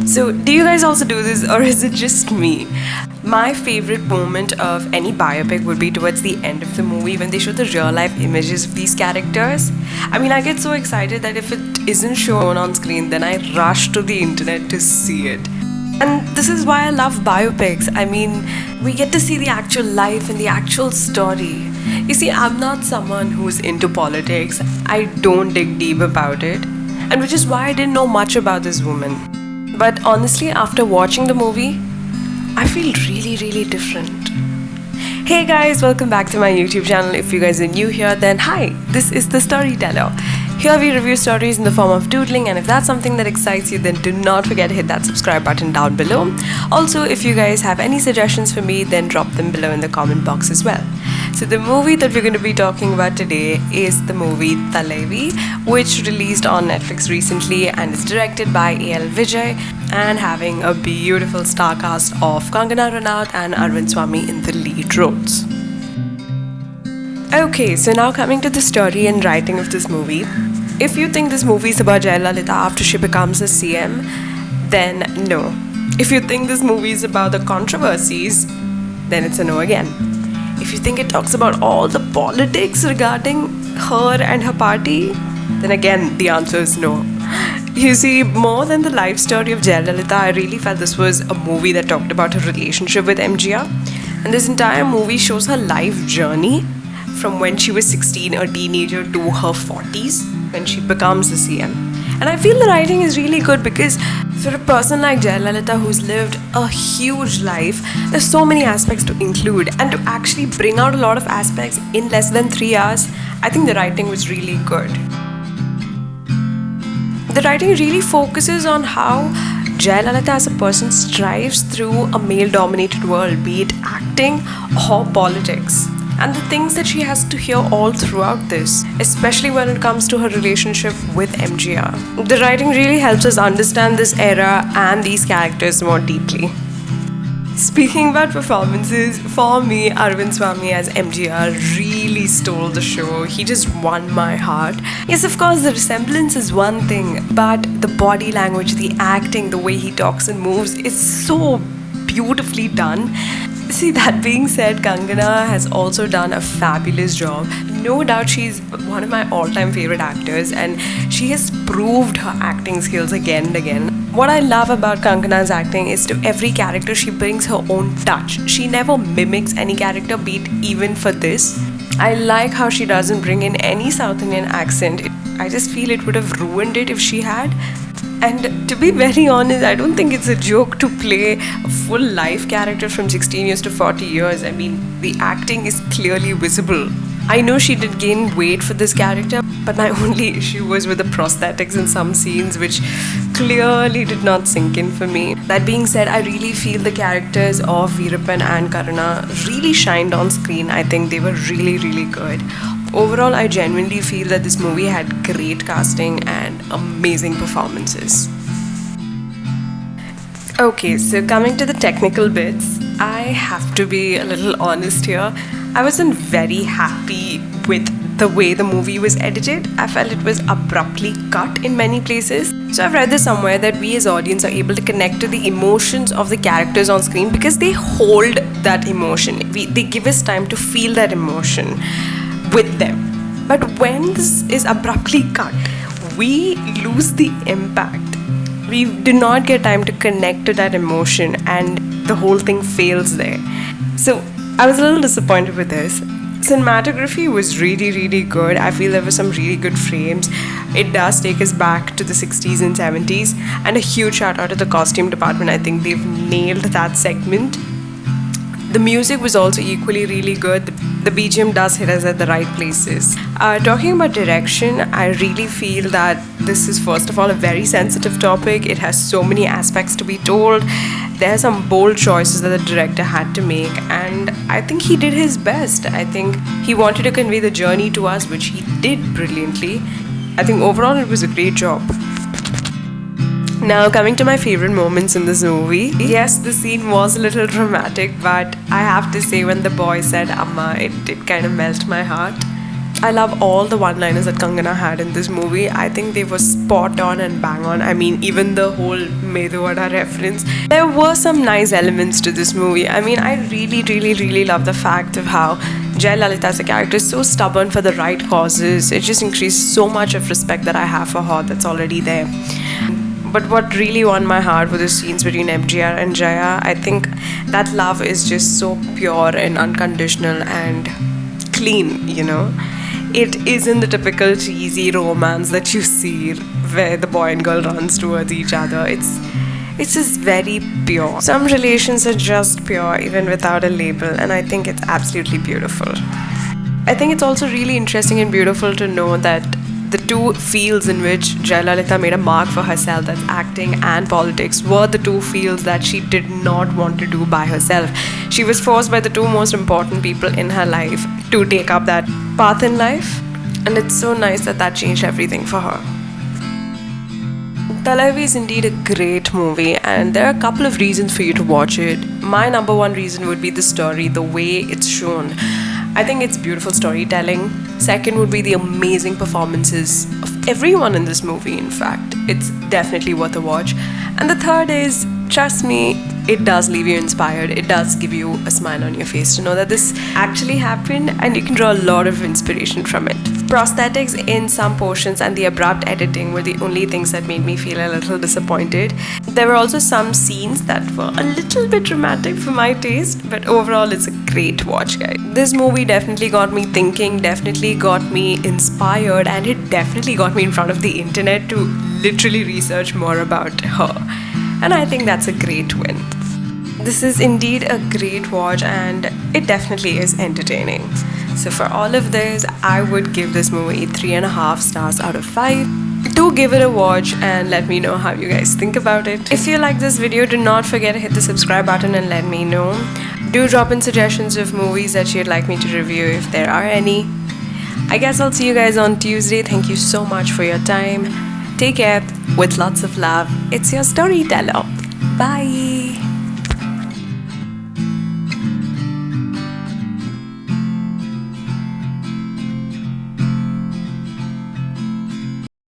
So, do you guys also do this, or is it just me? My favorite moment of any biopic would be towards the end of the movie when they show the real life images of these characters. I mean, I get so excited that if it isn't shown on screen, then I rush to the internet to see it. And this is why I love biopics. I mean, we get to see the actual life and the actual story. You see, I'm not someone who's into politics. I don't dig deep about it. And which is why I didn't know much about this woman. But honestly, after watching the movie, I feel really different. Hey guys, welcome back to my YouTube channel. If you guys are new here, then hi, this is The Storyteller. Here we review stories in the form of doodling, and if that's something that excites you, then do not forget to hit that subscribe button down below. Also, if you guys have any suggestions for me, then drop them below in the comment box as well. So the movie that we're going to be talking about today is the movie Thalaivi, which released on Netflix recently and is directed by A.L. Vijay and having a beautiful star cast of Kangana Ranaut and Arvind Swamy in the lead roles. Okay, so now coming to the story and writing of this movie. If you think this movie is about Jayalalitha after she becomes a CM, then no. If you think this movie is about the controversies, then it's a no again. If you think it talks about all the politics regarding her and her party, then again the answer is no. You see, more than the life story of Jayalalitha, I really felt this was a movie that talked about her relationship with MGR. And this entire movie shows her life journey from when she was 16, a teenager, to her 40s when she becomes the CM. And I feel the writing is really good because for a person like Jayalalitha who's lived a huge life, there's so many aspects to include, and to actually bring out a lot of aspects in less than 3 hours, I think the writing was really good. The writing really focuses on how Jayalalitha as a person strives through a male-dominated world, be it acting or politics, and the things that she has to hear all throughout this, especially when it comes to her relationship with MGR. The writing really helps us understand this era and these characters more deeply. Speaking about performances, for me, Arvind Swamy as MGR really stole the show. He just won my heart. Yes, of course, the resemblance is one thing, but the body language, the acting, the way he talks and moves is so beautifully done. See, that being said, Kangana has also done a fabulous job. No doubt she's one of my all-time favorite actors, and she has proved her acting skills again and again. What I love about Kangana's acting is to every character she brings her own touch. She never mimics any character, be it even for this. I like how she doesn't bring in any South Indian accent. I just feel it would have ruined it if she had. And to be very honest, I don't think it's a joke to play a full life character from 16 years to 40 years. I mean, the acting is clearly visible. I know she did gain weight for this character, but my only issue was with the prosthetics in some scenes, which clearly did not sink in for me. That being said, I really feel the characters of Veerappan and Karuna really shined on screen. I think they were really good. Overall, I genuinely feel that this movie had great casting and amazing performances. Okay, so coming to the technical bits, I have to be a little honest here. I wasn't very happy with the way the movie was edited. I felt it was abruptly cut in many places. So I've read this somewhere that we as audience are able to connect to the emotions of the characters on screen because they hold that emotion. They give us time to feel that emotion with them. But when this is abruptly cut, we lose the impact. We do not get time to connect to that emotion, and the whole thing fails there. So I was a little disappointed with this. Cinematography was really good. I feel there were some really good frames. It does take us back to the 60s and 70s, and a huge shout out to the costume department. I think they've nailed that segment. The music was also equally really good. The BGM does hit us at the right places. Talking about direction, I really feel that this is first of all a very sensitive topic. It has so many aspects to be told. There are some bold choices that the director had to make, and I think he did his best. I think he wanted to convey the journey to us, which he did brilliantly. I think overall it was a great job. Now, coming to my favorite moments in this movie. Yes, the scene was a little dramatic, but I have to say when the boy said Amma, it did kind of melt my heart. I love all the one-liners that Kangana had in this movie. I think they were spot on and bang on. I mean, even the whole Medu Vada reference. There were some nice elements to this movie. I mean, I really love the fact of how Jayalalitha as a character is so stubborn for the right causes. It just increases so much of respect that I have for her that's already there. But what really won my heart were the scenes between MGR and Jaya. I think that love is just so pure and unconditional and clean, you know. It isn't the typical cheesy romance that you see where the boy and girl runs towards each other. It's just very pure. Some relations are just pure even without a label, and I think it's absolutely beautiful. I think it's also really interesting and beautiful to know that the two fields in which Jayalalitha made a mark for herself, that's acting and politics, were the two fields that she did not want to do by herself. She was forced by the two most important people in her life to take up that path in life, and it's so nice that that changed everything for her. Thalaivi is indeed a great movie, and there are a couple of reasons for you to watch it. My number one reason would be the story, the way it's shown. I think it's beautiful storytelling. Second would be the amazing performances of everyone in this movie, in fact. It's definitely worth a watch. And the third is, trust me, it does leave you inspired. It does give you a smile on your face to know that this actually happened, and you can draw a lot of inspiration from it. Prosthetics in some portions and the abrupt editing were the only things that made me feel a little disappointed. There were also some scenes that were a little bit dramatic for my taste, but overall it's a great watch, guys. This movie definitely got me thinking, definitely got me inspired, and it definitely got me in front of the internet to literally research more about her. And I think that's a great win. This is indeed a great watch, and it definitely is entertaining. So for all of this, I would give this movie 3.5 stars out of 5. Do give it a watch and let me know how you guys think about it. If you like this video, do not forget to hit the subscribe button and let me know. Do drop in suggestions of movies that you'd like me to review if there are any. I guess I'll see you guys on Tuesday. Thank you so much for your time. Take care. With lots of love. It's your storyteller. Bye.